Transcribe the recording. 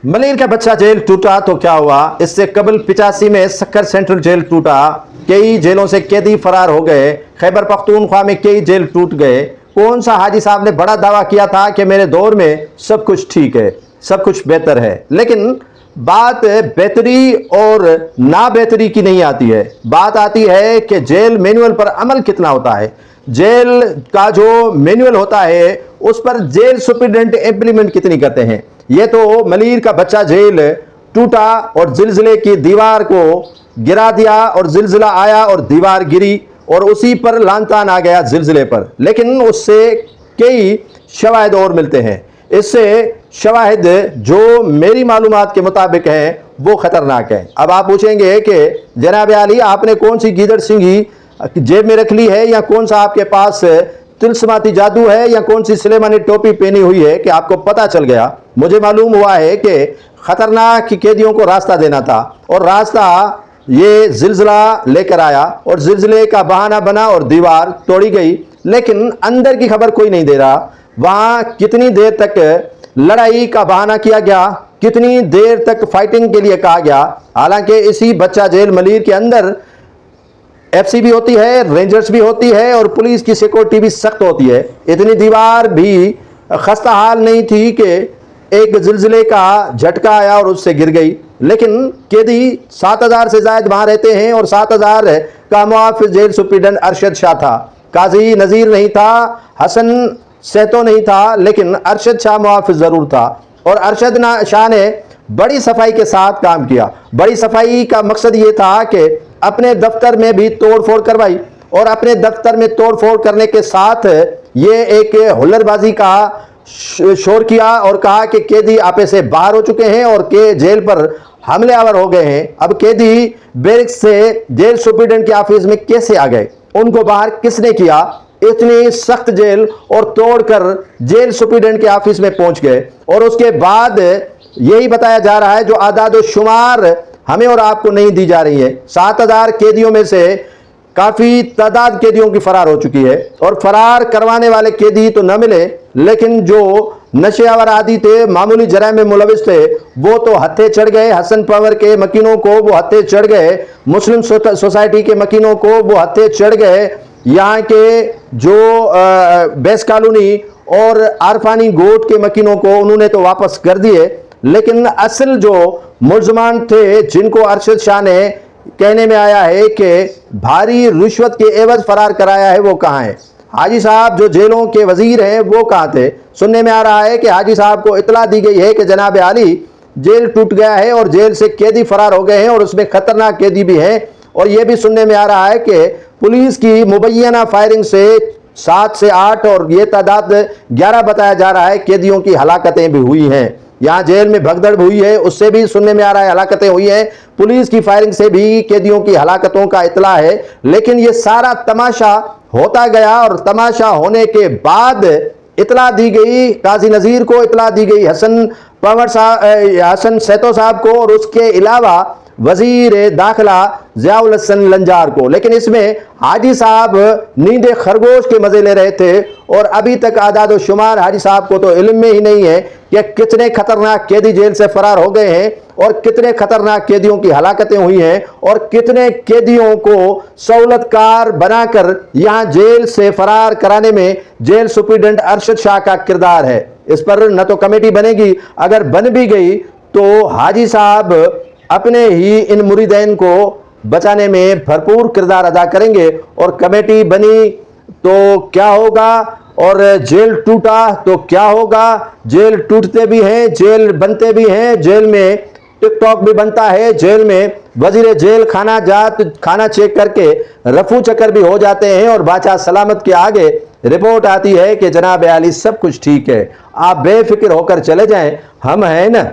मलिर का बच्चा जेल टूटा तो क्या हुआ? इससे कबल 85 में सक्कर सेंट्रल जेल टूटा, कई जेलों से कैदी फरार हो गए, खैबर पख्तूनख्वा में कई जेल टूट गए। कौन सा हाजी साहब ने बड़ा दावा किया था कि मेरे दौर में सब कुछ ठीक है, सब कुछ बेहतर है, लेकिन बात बेहतरी और ना बेहतरी की नहीं आती है, बात आती है कि जेल मैनुअल पर अमल कितना होता है। जेल का जो मैनुअल होता है उस पर जेल सुप्रिटेंडेंट इंप्लीमेंट कितनी करते हैं। ये तो मलिर का बच्चा जेल टूटा और जिलजिले की दीवार को गिरा दिया और जिलजिला आया और दीवार गिरी और उसी पर लानतान आ गया जिलजिले पर, लेकिन उससे कई शवाहिद और मिलते हैं। इससे शवाहिद जो मेरी मालूमात के मुताबिक हैं वो खतरनाक है। अब आप पूछेंगे कि जनाब आली आपने कौन सी गीदड़ सिंगी जेब में रख ली है, या कौन सा आपके पास तिलस्माती जादू है, या कौन सी सुलेमानी टोपी पहनी हुई है कि आपको पता चल गया। मुझे मालूम हुआ है कि खतरनाक कैदियों को रास्ता देना था और रास्ता ये जिलजिला लेकर आया और जिलजिले का बहाना बना और दीवार तोड़ी गई, लेकिन अंदर की खबर कोई नहीं दे रहा। वहां कितनी देर तक लड़ाई का बहाना किया गया, कितनी देर तक फाइटिंग के लिए कहा गया। हालांकि इसी बच्चा जेल मलिर के अंदर एफसी भी होती है, रेंजर्स भी होती है और पुलिस की सिक्योरिटी भी सख्त होती है। इतनी दीवार भी खस्ता हाल नहीं थी कि एक जिलजिले का झटका आया और उससे गिर गई, लेकिन कैदी 7000 से ज्यादा वहां रहते हैं और 7000 का मुआफिज जेल सुप्रीडेंट अरशद शाह था। काजी नजीर नहीं था, हसन सहतो नहीं था, लेकिन अरशद शाह मुआफिज जरूर था और अरशद शाह ने बड़ी सफाई के साथ काम किया। बड़ी सफाई का मकसद ये था कि अपने दफ्तर में भी तोड़ फोड़ करवाई और अपने दफ्तर में तोड़ फोड़ करने के साथ ये एक हुल्लड़बाजी का शोर किया और कहा कि कैदी आपे से बाहर हो चुके हैं और के जेल पर हमले आवर हो गए हैं। अब कैदी बैरिक्स से जेल सुप्रीडेंट के ऑफिस में कैसे आ गए, उनको बाहर किसने किया? इतनी सख्त जेल और तोड़कर जेल सुप्रीडेंट के ऑफिस में पहुंच गए और उसके बाद यही बताया जा रहा है, जो आदाद शुमार हमें और आपको नहीं दी जा रही है, 7000 कैदियों में से काफी तादाद कैदियों की फरार हो चुकी है और फरार करवाने वाले कैदी तो न मिले, लेकिन जो नशे आवर आदि थे, मामूली जराइम में मुलविस थे, वो तो हत्थे चढ़ गए। हसन पावर के मकीनों को वो हत्थे चढ़ गए, मुस्लिम सोसाइटी के मकीनों को वो हत्थे चढ़ गए, यहाँ के जो बेस कॉलोनी और आरफानी गोट के मकीनों को उन्होंने तो वापस कर दिए, लेकिन असल जो मुलजमान थे जिनको अरशद शाह ने कहने में आया है कि भारी रिश्वत के एवज फरार कराया है, वो कहाँ है? हाजी साहब जो जेलों के वजीर हैं वो कहाँ थे? सुनने में आ रहा है कि हाजी साहब को इतला दी गई है कि जनाब आली जेल टूट गया है और जेल से कैदी फरार हो गए हैं और उसमें खतरनाक कैदी भी हैं, और यह भी सुनने में आ रहा है कि पुलिस की मुबैना फायरिंग से 7 से 8 और ये तादाद 11 बताया जा रहा है कैदियों की हलाकतें भी हुई हैं। यहाँ जेल में भगदड़ हुई है, उससे भी सुनने में आ रहा है हलाकतें हुई हैं, पुलिस की फायरिंग से भी कैदियों की हलाकतों का इतला है। लेकिन ये सारा तमाशा होता गया और तमाशा होने के बाद इतला दी गई काजी नजीर को, इतला दी गई हसन पवर साहब, हसन सहतो साहब को, और उसके अलावा वजीर दाखिला ज़ियाउल हसन लंजार को। लेकिन इसमें हाजी साहब नींदे खरगोश के मजे ले रहे थे और अभी तक आदाद शुमार हाजी साहब को तो इल्म में ही नहीं है कि कितने खतरनाक कैदी जेल से फरार हो गए हैं और कितने खतरनाक कैदियों की हलाकतें हुई हैं और कितने कैदियों को सहूलतकार बनाकर यहाँ जेल से फरार कराने में जेल सुप्रीडेंट अरशद शाह का किरदार है। इस पर न तो कमेटी बनेगी, अगर बन भी गई तो हाजी साहब अपने ही इन मुरीदैन को बचाने में भरपूर किरदार अदा करेंगे, और कमेटी बनी तो क्या होगा और जेल टूटा तो क्या होगा। जेल टूटते भी हैं, जेल बनते भी हैं, जेल में टिकटॉक भी बनता है, जेल में वजीर जेल खाना चेक करके रफू चक्कर भी हो जाते हैं और बादशाह सलामत के आगे रिपोर्ट आती है कि जनाब आली सब कुछ ठीक है, आप बेफिक्र होकर चले जाएं, हम हैं ना।